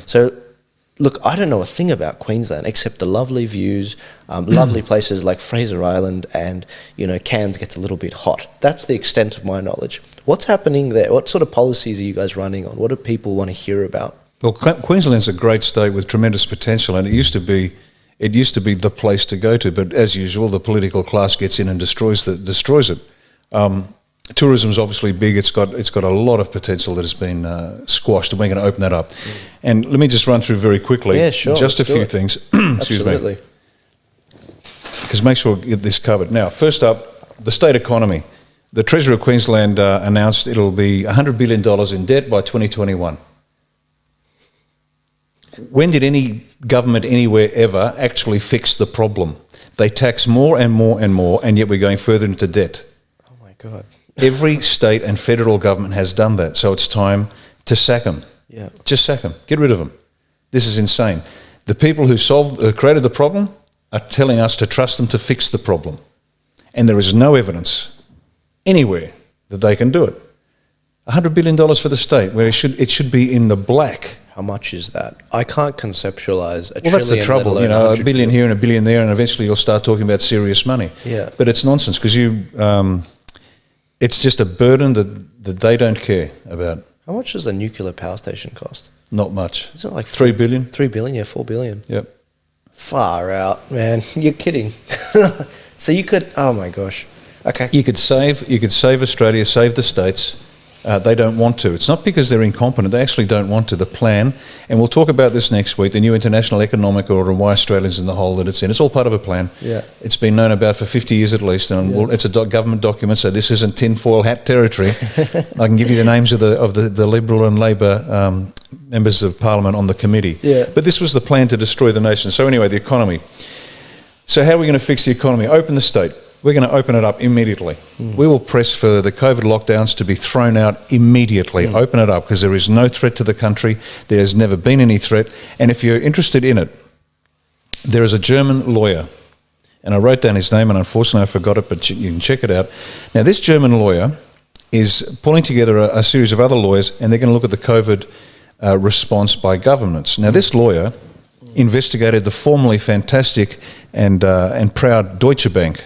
So, look, I don't know a thing about Queensland except the lovely views, lovely places like Fraser Island, and, Cairns gets a little bit hot. That's the extent of my knowledge. What's happening there? What sort of policies are you guys running on? What do people want to hear about? Well, Queensland's a great state with tremendous potential, and it used to be the place to go to. But as usual, the political class gets in and destroys it. Tourism's obviously big. It's got a lot of potential that has been squashed, and we're going to open that up. And let me just run through very quickly, just a few things. Excuse me. Because make sure we get this covered. Now, first up, the state economy. The Treasurer of Queensland announced it'll be $100 billion in debt by 2021. When did any government anywhere ever actually fix the problem? They tax more and more and more, and yet we're going further into debt. Oh my God. Every state and federal government has done that, so it's time to sack them. Yeah. Just sack them. Get rid of them. This is insane. The people who created the problem are telling us to trust them to fix the problem. And there is no evidence anywhere that they can do it. $100 billion for the state, where it should be in the black. How much is that? I can't conceptualize a trillion. Well, that's the trouble. A billion here and a billion there, and eventually you'll start talking about serious money. Yeah. But it's nonsense, because it's just a burden that they don't care about. How much does a nuclear power station cost? Not much. Is it like $3 billion? 3 billion, yeah, 4 billion. Yep. Far out, man. You're kidding. So you could, oh my gosh. Okay. You could save Australia, save the states. They don't want to. It's not because they're incompetent. They actually don't want to. The plan, and we'll talk about this next week, the new international economic order and why Australia's in the hole that it's in. It's all part of a plan. Yeah. It's been known about for 50 years at least, and it's a government document, so this isn't tinfoil hat territory. I can give you the names of the Liberal and Labor members of Parliament on the committee. Yeah. But this was the plan to destroy the nation. So anyway, the economy. So how are we going to fix the economy? Open the state. We're going to open it up immediately. We will press for the COVID lockdowns to be thrown out immediately. Open it up, because there is no threat to the country. There has never been any threat. And if you're interested in it, there is a German lawyer, and I wrote down his name, and unfortunately I forgot it, but you can check it out. Now, this German lawyer is pulling together a series of other lawyers, and they're going to look at the COVID response by governments. Now, this lawyer investigated the formerly fantastic and proud Deutsche Bank.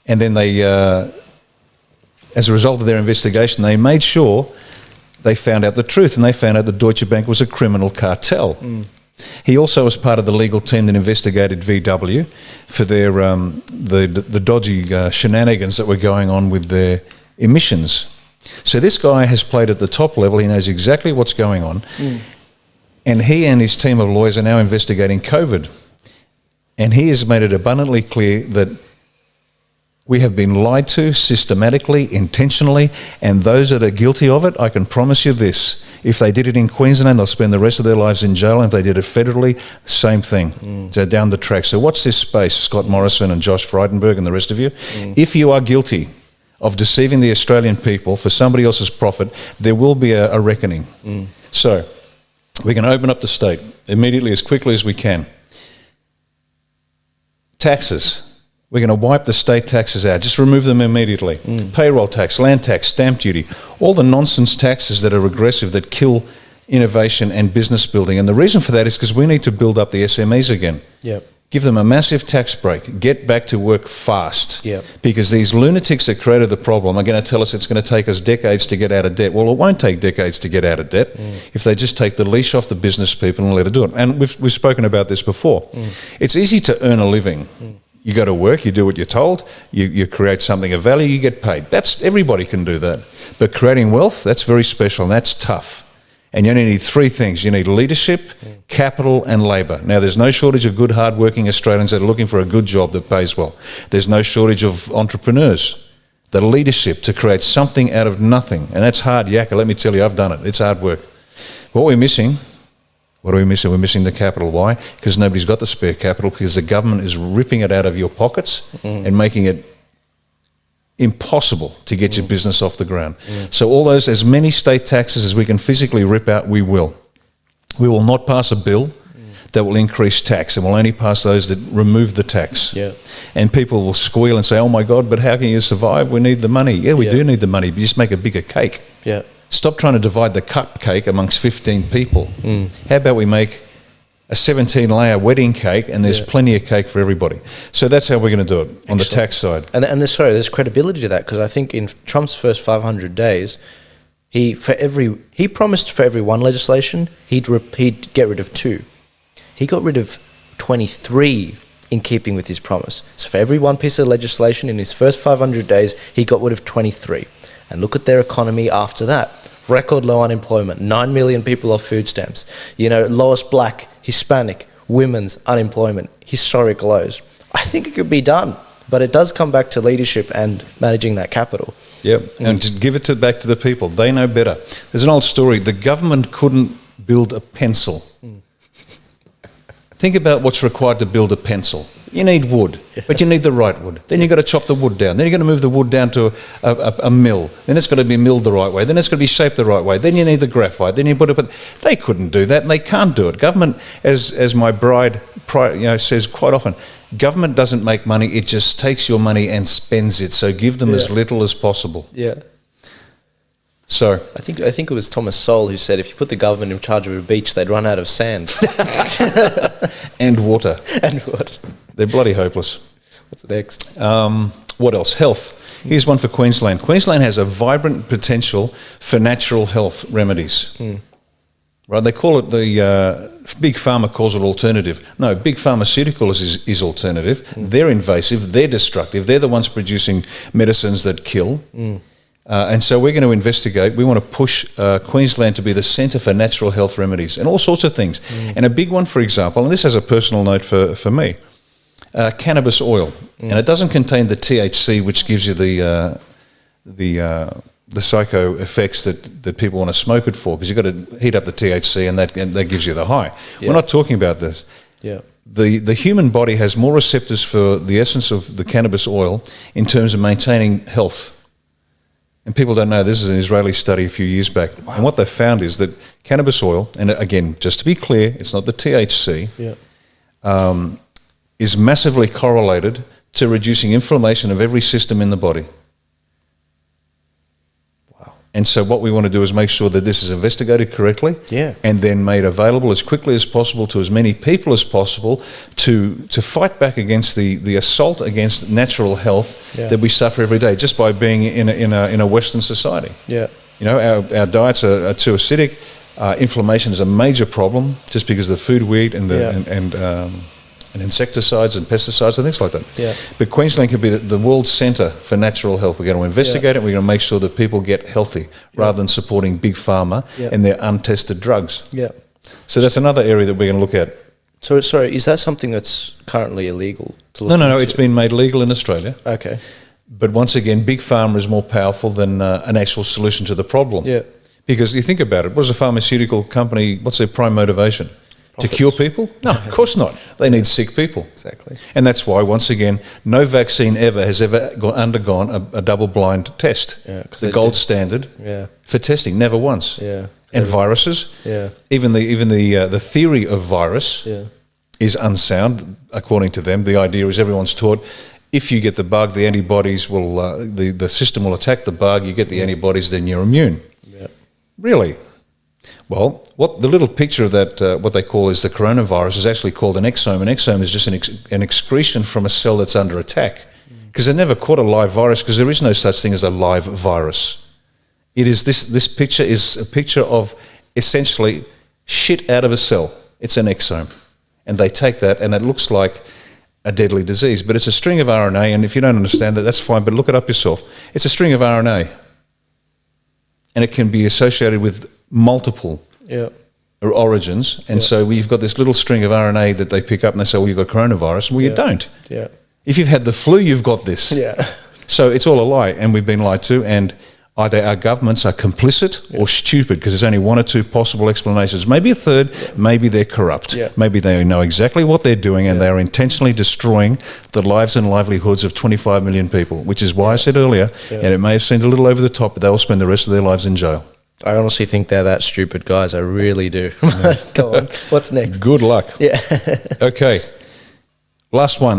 And then they, as a result of their investigation, they made sure they found out the truth, and they found out that Deutsche Bank was a criminal cartel. He also was part of the legal team that investigated VW for their the dodgy shenanigans that were going on with their emissions. So this guy has played at the top level. He knows exactly what's going on. And he and his team of lawyers are now investigating COVID. And he has made it abundantly clear that we have been lied to systematically, intentionally, and those that are guilty of it, I can promise you this: if they did it in Queensland, they'll spend the rest of their lives in jail, and if they did it federally, same thing. So down the track. So watch this space, Scott Morrison and Josh Frydenberg and the rest of you. If you are guilty of deceiving the Australian people for somebody else's profit, there will be a reckoning. So we're going to open up the state immediately, as quickly as we can. Taxes. We're going to wipe the state taxes out. Just remove them immediately. Payroll tax, land tax, stamp duty, all the nonsense taxes that are regressive, that kill innovation and business building. And the reason for that is because we need to build up the SMEs again. Yep. Give them a massive tax break. Get back to work fast. Yep. Because these lunatics that created the problem are going to tell us it's going to take us decades to get out of debt. Well, it won't take decades to get out of debt if they just take the leash off the business people and let it do it. And we've spoken about this before. It's easy to earn a living. You go to work, you do what you're told, you create something of value, you get paid. Everybody can do that. But creating wealth, that's very special, and that's tough. And you only need three things. You need leadership, capital, and labour. Now, there's no shortage of good, hard-working Australians that are looking for a good job that pays well. There's no shortage of entrepreneurs. The leadership to create something out of nothing. And that's hard yakka, let me tell you, I've done it. It's hard work. What we're missing... What are we missing? We're missing the capital. Why? Because nobody's got the spare capital, because the government is ripping it out of your pockets and making it impossible to get your business off the ground. So all those, as many state taxes as we can physically rip out, we will. We will not pass a bill that will increase tax, and we'll only pass those that remove the tax. Yeah. And people will squeal and say, oh my God, but how can you survive? We need the money. Yeah, we do need the money, but just make a bigger cake. Yeah. Stop trying to divide the cupcake amongst 15 people. How about we make a 17-layer wedding cake, and there's plenty of cake for everybody. So that's how we're going to do it on the tax side. And there's credibility to that, because I think in Trump's first 500 days, he promised for every one legislation, he'd get rid of 2. He got rid of 23 in keeping with his promise. So for every one piece of legislation in his first 500 days, he got rid of 23. And look at their economy after that. Record low unemployment, 9 million people off food stamps, lowest black, Hispanic, women's unemployment, historic lows. I think it could be done, but it does come back to leadership and managing that capital. Yep, and just give it back to the people. They know better. There's an old story. The government couldn't build a pencil. Think about what's required to build a pencil. You need wood, but you need the right wood. Then you've got to chop the wood down. Then you've got to move the wood down to a mill. Then it's got to be milled the right way. Then it's got to be shaped the right way. Then you need the graphite. Then you put it. But they couldn't do that, and they can't do it. Government, as my bride says quite often, government doesn't make money. It just takes your money and spends it. So give them as little as possible. Yeah. So I think it was Thomas Sowell who said if you put the government in charge of a beach, they'd run out of sand. And water. And what? They're bloody hopeless. What's next? What else? Health. Here's one for Queensland. Queensland has a vibrant potential for natural health remedies. Right? They call it Big Pharma calls it alternative. No, Big Pharmaceuticals is alternative. They're invasive. They're destructive. They're the ones producing medicines that kill. And so we're going to investigate. We want to push Queensland to be the centre for natural health remedies and all sorts of things. And a big one, for example, and this has a personal note for me, cannabis oil. And it doesn't contain the THC, which gives you the psycho effects that people want to smoke it for, because you've got to heat up the THC and that gives you the high. We're not talking about this. Yeah. The human body has more receptors for the essence of the cannabis oil in terms of maintaining health. And people don't know, this is an Israeli study a few years back. Wow. And what they found is that cannabis oil, and again, just to be clear, it's not the THC, is massively correlated to reducing inflammation of every system in the body. Wow. And so what we want to do is make sure that this is investigated correctly and then made available as quickly as possible to as many people as possible to fight back against the assault against natural health that we suffer every day just by being in a Western society. Yeah. Our diets are too acidic. Inflammation is a major problem just because of the food we eat and and insecticides and pesticides and things like that. Yeah. But Queensland could be the world centre for natural health. We're going to investigate it. We're going to make sure that people get healthy rather than supporting big pharma and their untested drugs. Yeah. So that's another area that we're going to look at. So, sorry, is that something that's currently illegal to look No. It's been made legal in Australia. Okay. But once again, big pharma is more powerful than an actual solution to the problem. Yeah. Because you think about it, what is a pharmaceutical company, what's their prime motivation? Profits. To cure people? No, of course not. They need sick people. Exactly. And that's why, once again, no vaccine has ever undergone a double-blind test. Yeah, the gold standard for testing, never once. Yeah. And viruses, even the theory of virus is unsound, according to them. The idea is everyone's taught, if you get the bug, the antibodies will, the system will attack the bug, you get the antibodies, then you're immune. Yeah. Really? Well, what the little picture of that, what they call is the coronavirus, is actually called an exome. An exome is just an excretion from a cell that's under attack. Because they never caught a live virus, because there is no such thing as a live virus. It is this picture is a picture of essentially shit out of a cell. It's an exome. And they take that, and it looks like a deadly disease. But it's a string of RNA, and if you don't understand that, that's fine, but look it up yourself. It's a string of RNA. And it can be associated with multiple origins, and so we've got this little string of RNA that they pick up and they say, well, you've got coronavirus. Well, you don't. Yeah. If you've had the flu, you've got this. Yeah. So it's all a lie, and we've been lied to, and either our governments are complicit or stupid, because there's only one or two possible explanations. Maybe a third, maybe they're corrupt. Yeah. Maybe they know exactly what they're doing, and they are intentionally destroying the lives and livelihoods of 25 million people, which is why I said earlier, and it may have seemed a little over the top, but they will spend the rest of their lives in jail. I honestly think they're that stupid, guys. I really do. Go on. What's next? Good luck. Yeah. Okay. Last one.